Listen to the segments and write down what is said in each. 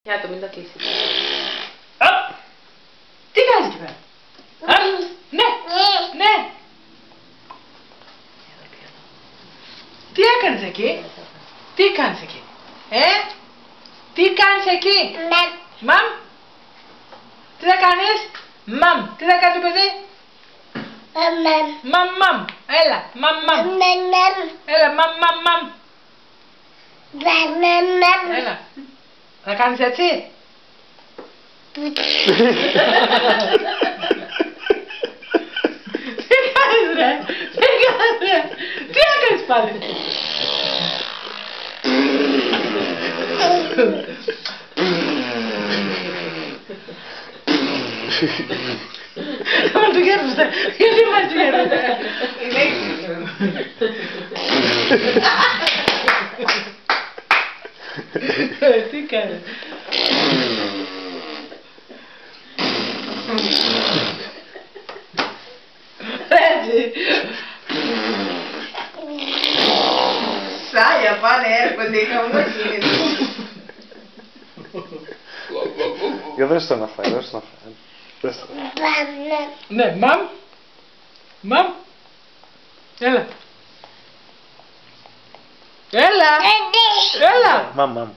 Για το μην το κλείσει. Τι κάνεις εκεί πέρα? Ναι, ναι. Τι έκανες εκεί? Τι κάνεις εκεί? Τι κάνεις εκεί? Μαμ. Τι θα κάνεις? Μαμ. Τι θα κάνει το παιδί? Μαμ, μαμ. Έλα, μαμ, μαμ. Έλα, μαμ, μαμ, μαμ. Έλα. Θα κάνεις έτσι? Τι κάνεις ρε? Τι κάνεις ρε? Τι έκανες πάλι? Μα του γέρνουστε. Γιατί μας του γέρνουστε? Τι κάνεις? Έτσι. Σάλια πάνε έρχονται οι χαμόγελοι. Για δώσ' το να φάει, δώσ' το να φάει. Ναι, μαμ. Μαμ. Έλα. Έλα. Έλα. Μαμ, μαμ.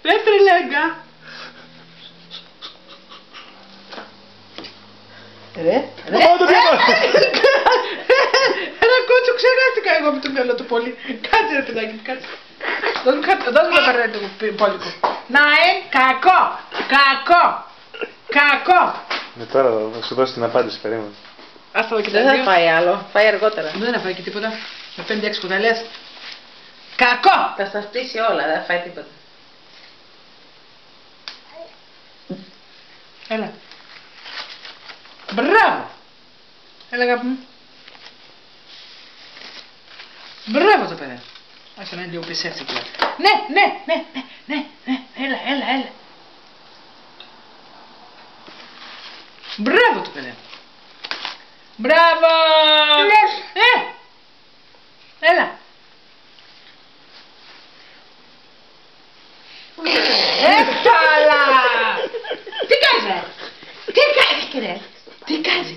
Ρε τρελέγκα. Ρε κότσο, ξεχάστηκα εγώ με το μυαλό του πολύ. Κάτσε ρε παιδάκι, κάτσε. Δώσ' μου το περνέτο μου πόλικο. Κακό. Τώρα θα σου δώσει την απάντηση, περίμενε. Ας το και Δεν θα φάει άλλο, φάει αργότερα. Δεν θα φάει και τίποτα. Με 5-6 κουταλιές. Κακό! Θα στα στήσει όλα, δεν θα φάει τίποτα. Έλα. Μπράβο! Έλα αγάπη μου. Μπράβο το παιδί. Άχι να λίγο πισέψει πια. Ναι. Έλα. Μπράβο το παιδί. Μπράβο! Έλα. Καλά! Τι κάνεις ρε? Τι κάνεις ρε? Τι κάνεις?